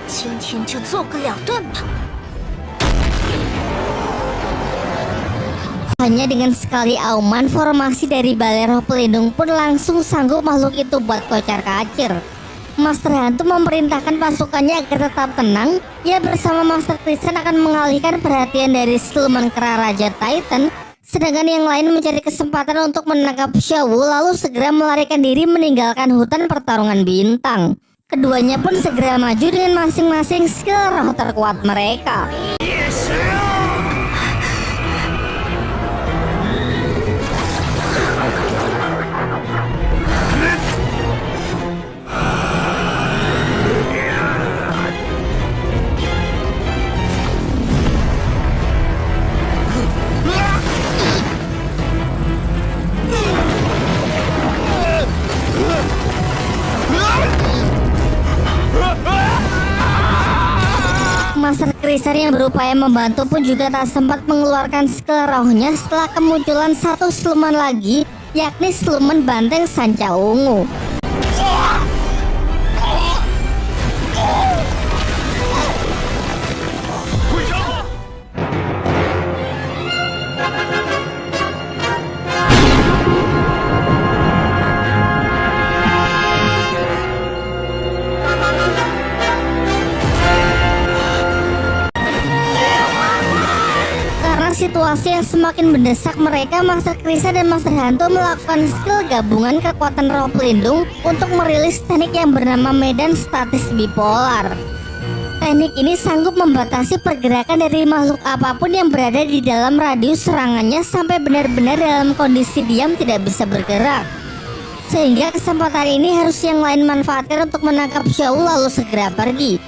S3: 今天就做个了断吧。
S1: Hanya dengan sekali auman, formasi dari Balai Roh Pelindung pun langsung sanggup makhluk itu buat kocar-kacir. Master Hantu memerintahkan pasukannya agar tetap tenang. Ia bersama Master Krisan akan mengalihkan perhatian dari siluman kera Raja Titan, sedangkan yang lain mencari kesempatan untuk menangkap Xiao Wu lalu segera melarikan diri meninggalkan hutan pertarungan bintang. Keduanya pun segera maju dengan masing-masing skill roh terkuat mereka. Master Krisan yang berupaya membantu pun juga tak sempat mengeluarkan skill rohnya setelah kemunculan satu siluman lagi, yakni siluman banteng sanca ungu. situasi yang semakin mendesak mereka, Master Krisa dan Master Hantu melakukan skill gabungan kekuatan roh pelindung untuk merilis teknik yang bernama medan statis bipolar. Teknik ini sanggup membatasi pergerakan dari makhluk apapun yang berada di dalam radius serangannya sampai benar-benar dalam kondisi diam tidak bisa bergerak. Sehingga kesempatan ini harus yang lain manfaatkan untuk menangkap Xiao lalu segera pergi.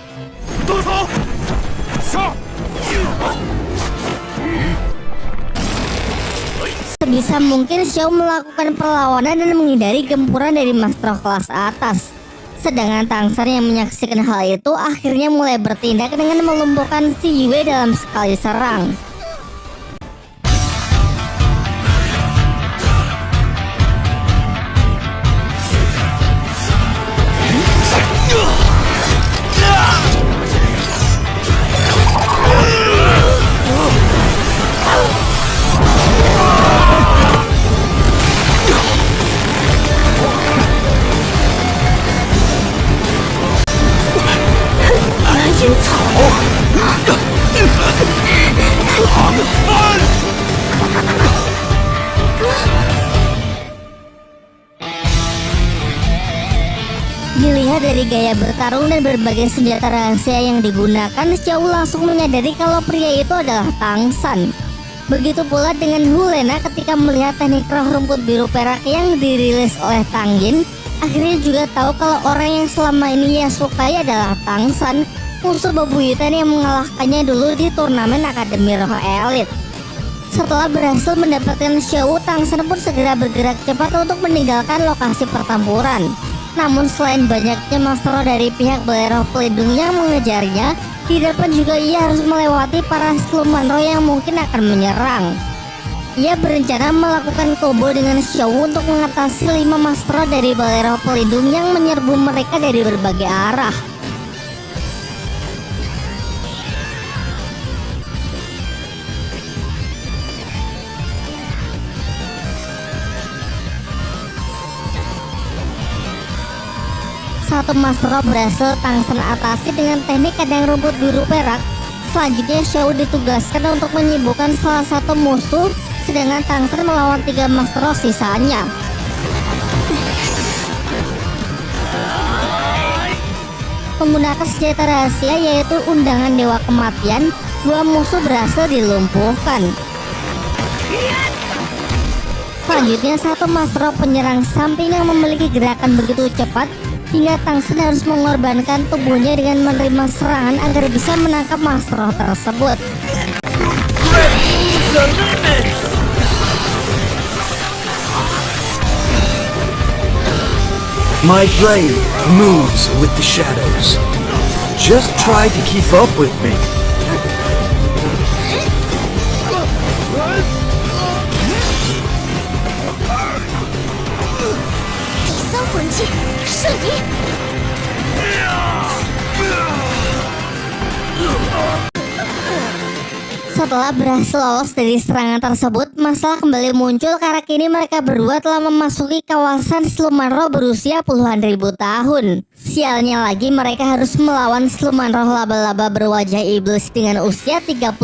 S1: Sebisa mungkin Xiao melakukan perlawanan dan menghindari gempuran dari master kelas atas. Sedangkan Tang San yang menyaksikan hal itu akhirnya mulai bertindak dengan melumpuhkan si Yue dalam sekali serang. Dilihat dari gaya bertarung dan berbagai senjata rahasia yang digunakan, Xiao langsung menyadari kalau pria itu adalah Tang San. Begitu pula dengan Hu Lena ketika melihat teknik roh rumput biru perak yang dirilis oleh Tang Yin, akhirnya juga tahu kalau orang yang selama ini ia sukai adalah Tang San, musuh bebuyutan yang mengalahkannya dulu di turnamen Akademi Roh Elit. Setelah berhasil mendapatkan Xiao, Tang San pun segera bergerak cepat untuk meninggalkan lokasi pertempuran. Namun selain banyaknya master dari pihak Balai Roh Pelindung yang mengejarnya, di depan juga ia harus melewati para siluman roh yang mungkin akan menyerang. Ia berencana melakukan combo dengan Xiao untuk mengatasi 5 master dari Balai Roh Pelindung yang menyerbu mereka dari berbagai arah. Satu master berhasil Tang San atasi dengan teknik kandang rumput biru perak. Selanjutnya Xiao ditugaskan untuk menyibukkan salah satu musuh, sedangkan Tang San melawan 3 master sisanya. Menggunakan senjata rahasia yaitu undangan Dewa Kematian, 2 musuh berhasil dilumpuhkan. Selanjutnya satu master penyerang samping yang memiliki gerakan begitu cepat hingga Tang San harus mengorbankan tubuhnya dengan menerima serangan agar bisa menangkap master tersebut.
S6: My brain moves with the shadows. Just try to keep up with me.
S3: 第3魂技圣敌。
S1: Setelah berhasil lolos dari serangan tersebut, masalah kembali muncul karena kini mereka berdua telah memasuki kawasan siluman roh berusia puluhan ribu tahun. Sialnya lagi mereka harus melawan siluman roh laba-laba berwajah iblis dengan usia 30.000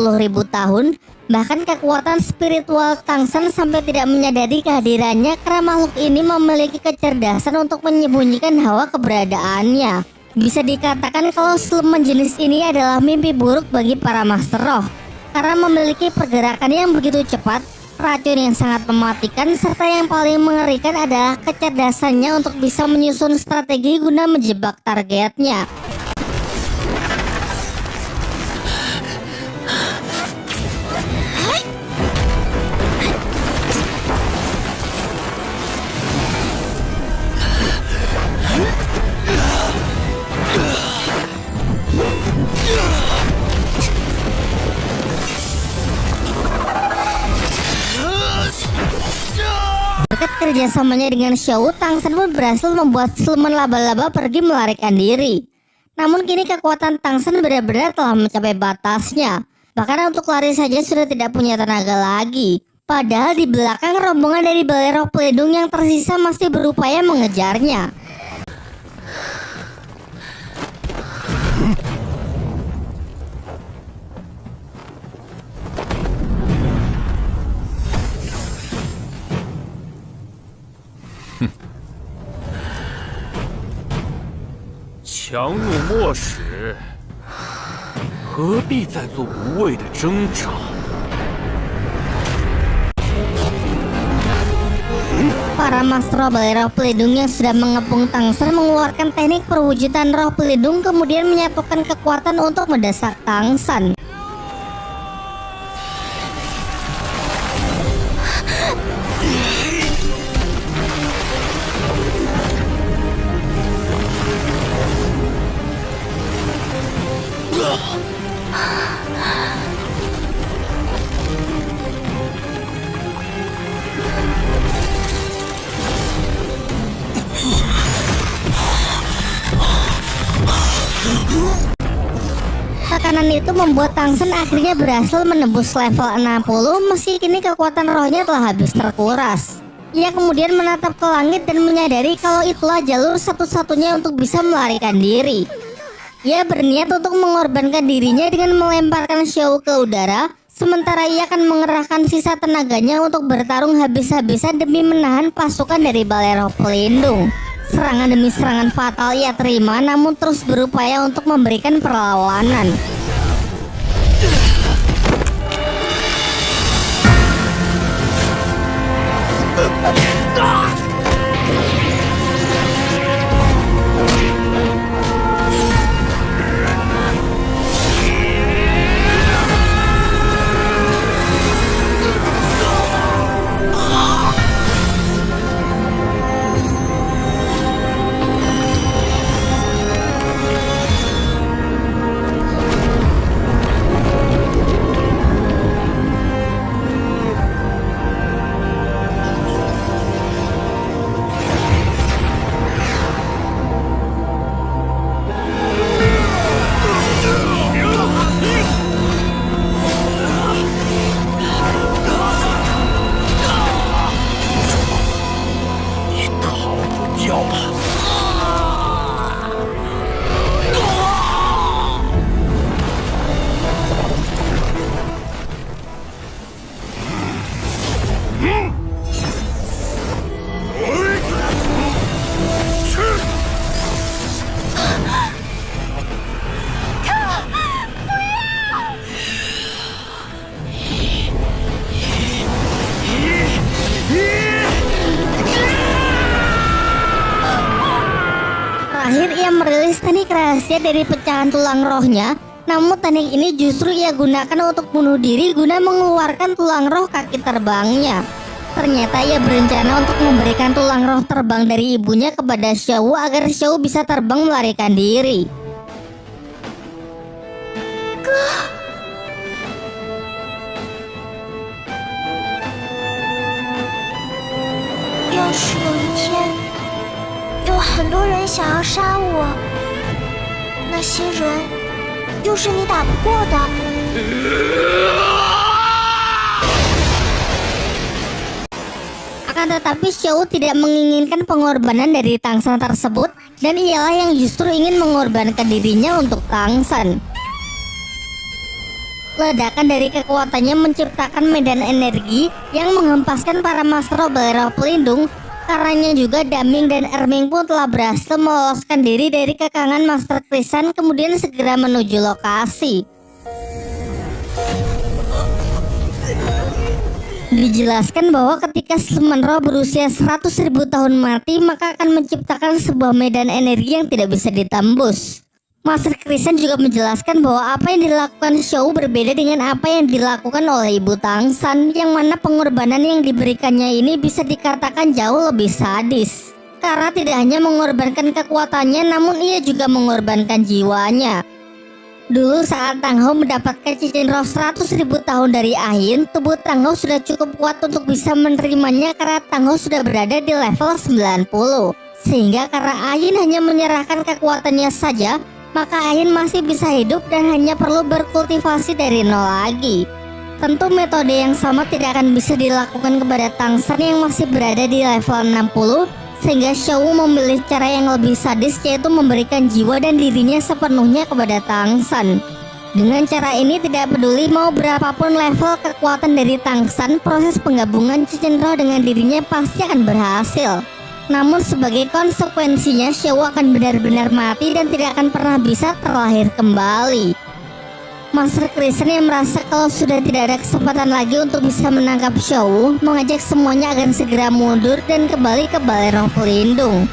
S1: tahun. Bahkan kekuatan spiritual Tang San sampai tidak menyadari kehadirannya karena makhluk ini memiliki kecerdasan untuk menyembunyikan hawa keberadaannya. Bisa dikatakan kalau siluman jenis ini adalah mimpi buruk bagi para master roh. Karena memiliki pergerakan yang begitu cepat, racun yang sangat mematikan, serta yang paling mengerikan adalah kecerdasannya untuk bisa menyusun strategi guna menjebak targetnya. Berkat kerjasamanya dengan Xiao, Tang San pun berhasil membuat siluman laba-laba pergi melarikan diri. Namun kini kekuatan Tang San benar-benar telah mencapai batasnya. Bahkan untuk lari saja sudah tidak punya tenaga lagi. Padahal di belakang rombongan dari Balai Roh Pelindung yang tersisa masih berupaya mengejarnya.
S2: 强弩末使，何必再做无谓的挣扎？
S1: Para master balai roh pelindung yang sudah mengepung Tangsan mengeluarkan teknik perwujudan roh pelindung kemudian menyatukan kekuatan untuk mendesak Tangsan. Tekanan itu membuat Tangsan akhirnya berhasil menembus level 60 meski kini kekuatan rohnya telah habis terkuras. Ia kemudian menatap ke langit dan menyadari kalau itulah jalur satu-satunya untuk bisa melarikan diri. Ia berniat untuk mengorbankan dirinya dengan melemparkan Xiao ke udara, sementara ia akan mengerahkan sisa tenaganya untuk bertarung habis-habisan demi menahan pasukan dari balai roh pelindung. Serangan demi serangan fatal ia terima, namun terus berupaya untuk memberikan perlawanan. Terakhir ia merilis teknik rahasia dari pecahan tulang rohnya, namun teknik ini justru ia gunakan untuk bunuh diri guna mengeluarkan tulang roh kaki terbangnya. Ternyata ia berencana untuk memberikan tulang roh terbang dari ibunya kepada Xiao agar Xiao bisa terbang melarikan diri.
S3: 要是有一天，有很多人想要杀我，那些人又是你打不过的。
S1: Akan tetapi Xiao tidak menginginkan pengorbanan dari Tangsan tersebut, dan ialah yang justru ingin mengorbankan dirinya untuk Tangsan. Ledakan dari kekuatannya menciptakan medan energi yang menghempaskan para master balai roh pelindung. Karenanya juga Daming dan Erming pun telah berhasil meloloskan diri dari kekangan Master Krisan kemudian segera menuju lokasi. Dijelaskan bahwa ketika siluman roh berusia 100.000 tahun mati, maka akan menciptakan sebuah medan energi yang tidak bisa ditembus. Master Krisan juga menjelaskan bahwa apa yang dilakukan Xiao berbeda dengan apa yang dilakukan oleh Ibu Tangsan, yang mana pengorbanan yang diberikannya ini bisa dikatakan jauh lebih sadis. Karena tidak hanya mengorbankan kekuatannya, namun ia juga mengorbankan jiwanya. Dulu saat Tang Hou mendapatkan cincin roh 100.000 tahun dari Ain, tubuh Tang Hou sudah cukup kuat untuk bisa menerimanya karena Tang Hou sudah berada di level 90. Sehingga karena Ain hanya menyerahkan kekuatannya saja, maka Ain masih bisa hidup dan hanya perlu berkultivasi dari nol lagi. Tentu metode yang sama tidak akan bisa dilakukan kepada Tangsan yang masih berada di level 60, sehingga Xiao memilih cara yang lebih sadis, yaitu memberikan jiwa dan dirinya sepenuhnya kepada Tangsan. Dengan cara ini tidak peduli mau berapapun level kekuatan dari Tangsan, proses penggabungan cincin roh dengan dirinya pasti akan berhasil. Namun sebagai konsekuensinya Xiao akan benar-benar mati dan tidak akan pernah bisa terlahir kembali. Master Kristen yang merasa kalau sudah tidak ada kesempatan lagi untuk bisa menangkap Xiao, mengajak semuanya agar segera mundur dan kembali ke Balai Roh Pelindung.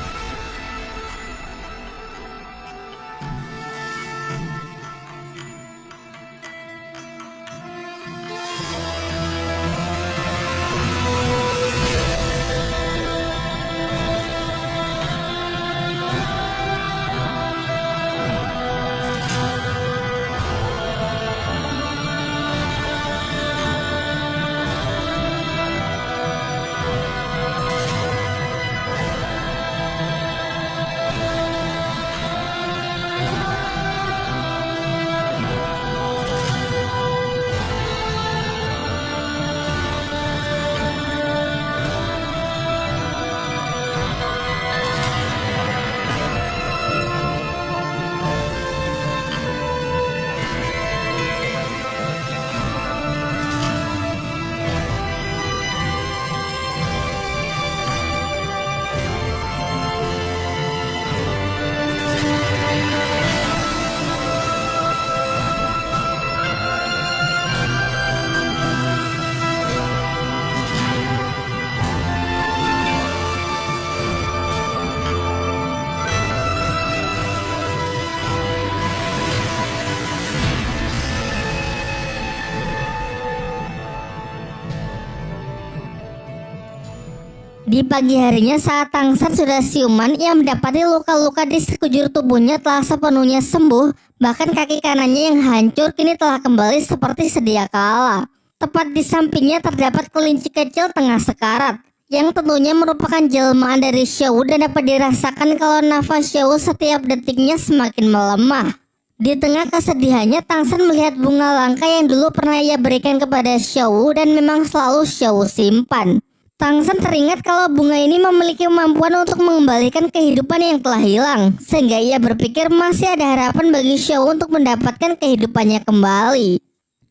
S1: Di pagi harinya saat Tangsan sudah siuman, ia mendapati luka-luka di sekujur tubuhnya telah sepenuhnya sembuh, bahkan kaki kanannya yang hancur kini telah kembali seperti sedia kala. Tepat di sampingnya terdapat kelinci kecil tengah sekarat, yang tentunya merupakan jelmaan dari Xiao dan dapat dirasakan kalau nafas Xiao setiap detiknya semakin melemah. Di tengah kesedihannya, Tangsan melihat bunga langka yang dulu pernah ia berikan kepada Xiao dan memang selalu Xiao simpan. Tangsan teringat kalau bunga ini memiliki kemampuan untuk mengembalikan kehidupan yang telah hilang, sehingga ia berpikir masih ada harapan bagi Xiao untuk mendapatkan kehidupannya kembali.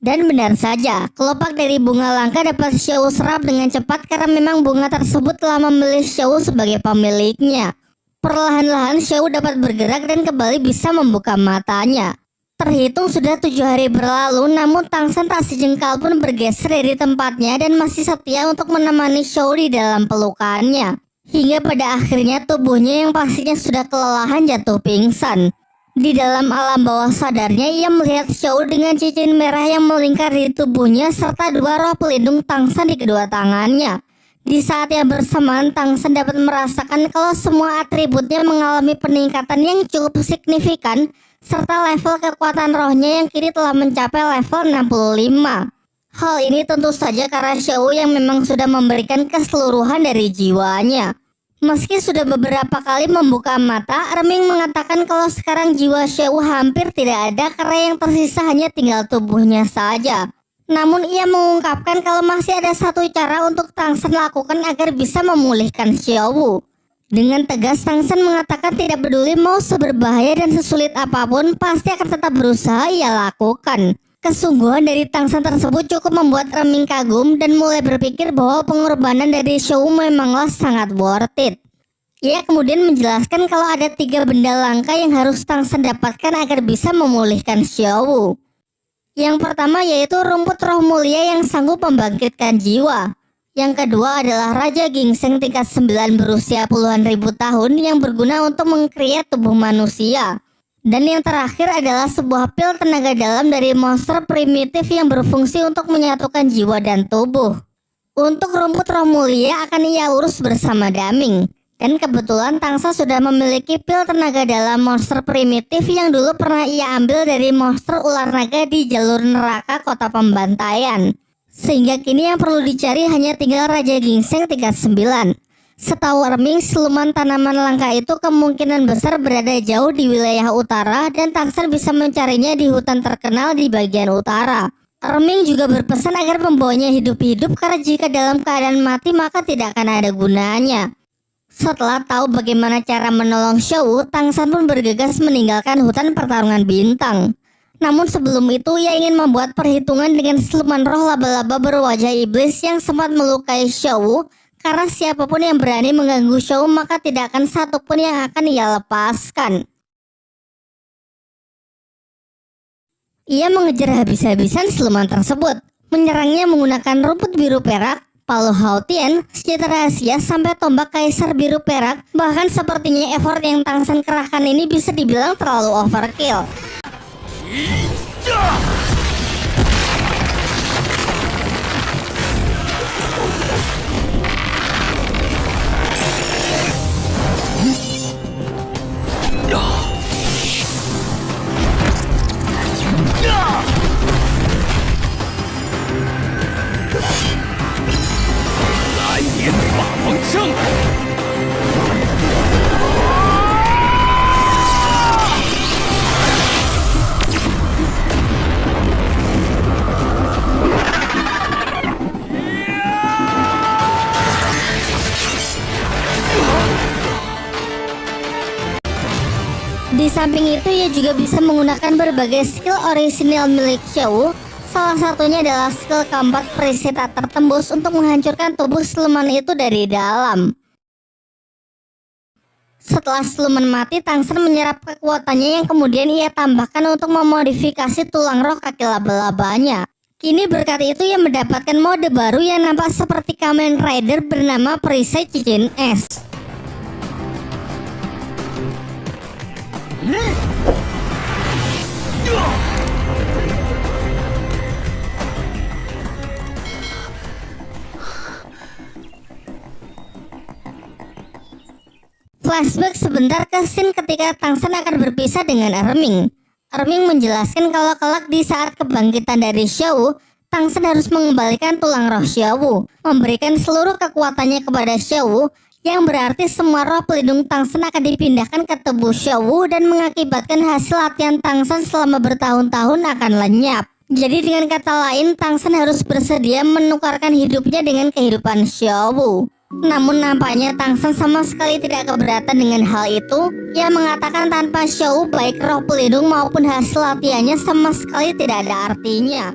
S1: Dan benar saja, kelopak dari bunga langka dapat Xiao serap dengan cepat karena memang bunga tersebut telah memilih Xiao sebagai pemiliknya. Perlahan-lahan Xiao dapat bergerak dan kembali bisa membuka matanya. Terhitung sudah 7 hari berlalu, namun Tangsan tak sejengkal pun bergeser dari tempatnya dan masih setia untuk menemani Xiao di dalam pelukannya. Hingga pada akhirnya tubuhnya yang pastinya sudah kelelahan jatuh pingsan. Di dalam alam bawah sadarnya, ia melihat Xiao dengan cincin merah yang melingkar di tubuhnya serta 2 roh pelindung Tangsan di kedua tangannya. Di saat yang bersamaan, Tangsan dapat merasakan kalau semua atributnya mengalami peningkatan yang cukup signifikan, serta level kekuatan rohnya yang kini telah mencapai level 65. Hal ini tentu saja karena Xiao yang memang sudah memberikan keseluruhan dari jiwanya. Meski sudah beberapa kali membuka mata, Erming mengatakan kalau sekarang jiwa Xiao hampir tidak ada karena yang tersisa hanya tinggal tubuhnya saja. Namun ia mengungkapkan kalau masih ada satu cara untuk Tangsan lakukan agar bisa memulihkan Xiao. Dengan tegas, Tangsan mengatakan tidak peduli mau seberbahaya dan sesulit apapun, pasti akan tetap berusaha ia lakukan. Kesungguhan dari Tangsan tersebut cukup membuat Erming kagum dan mulai berpikir bahwa pengorbanan dari Xiao memanglah sangat worth it. Ia kemudian menjelaskan kalau ada 3 benda langka yang harus Tangsan dapatkan agar bisa memulihkan Xiao. Yang pertama yaitu rumput roh mulia yang sanggup membangkitkan jiwa. Yang kedua adalah Raja Ginseng tingkat 9 berusia puluhan ribu tahun yang berguna untuk mengkreat tubuh manusia. Dan yang terakhir adalah sebuah pil tenaga dalam dari monster primitif yang berfungsi untuk menyatukan jiwa dan tubuh. Untuk rumput roh mulia akan ia urus bersama Daming. Dan kebetulan Tangsa sudah memiliki pil tenaga dalam monster primitif yang dulu pernah ia ambil dari monster ular naga di jalur neraka kota pembantaian. Sehingga kini yang perlu dicari hanya tinggal Raja Ginseng tingkat 9. Setahu Erming, siluman tanaman langka itu kemungkinan besar berada jauh di wilayah utara dan Tangsan bisa mencarinya di hutan terkenal di bagian utara. Erming juga berpesan agar membawanya hidup-hidup karena jika dalam keadaan mati maka tidak akan ada gunanya. Setelah tahu bagaimana cara menolong Xiao, Tangsan pun bergegas meninggalkan hutan pertarungan bintang. Namun sebelum itu ia ingin membuat perhitungan dengan siluman roh laba-laba berwajah iblis yang sempat melukai Xiao Karena siapapun yang berani mengganggu Xiao maka tidak akan satupun yang akan ia lepaskan. Ia mengejar habis-habisan siluman tersebut, menyerangnya menggunakan rumput biru perak, palu Haotian, senjata rahasia, sampai tombak kaisar biru perak. Bahkan sepertinya effort yang Tang San kerahkan ini bisa dibilang terlalu overkill. Di samping itu ia juga bisa menggunakan berbagai skill orisinil milik Xiao. Salah satunya adalah skill keempat perisai tak tertembus untuk menghancurkan tubuh siluman itu dari dalam. Setelah siluman mati, Tang San menyerap kekuatannya yang kemudian ia tambahkan untuk memodifikasi tulang roh kaki laba-labanya. Kini berkat itu ia mendapatkan mode baru yang nampak seperti Kamen Rider bernama perisai cincin es. Flashback sebentar ke scene ketika Tang San akan berpisah dengan Erming. Erming menjelaskan kalau kelak di saat kebangkitan dari Xiao, Tang San harus mengembalikan tulang roh Xiao, memberikan seluruh kekuatannya kepada Xiao, yang berarti semua roh pelindung Tang San akan dipindahkan ke tubuh Xiao dan mengakibatkan hasil latihan Tang San selama bertahun-tahun akan lenyap. Jadi dengan kata lain, Tang San harus bersedia menukarkan hidupnya dengan kehidupan Xiao. Namun nampaknya Tang San sama sekali tidak keberatan dengan hal itu. Ia mengatakan tanpa Xiao baik roh pelindung maupun hasil latihannya sama sekali tidak ada artinya.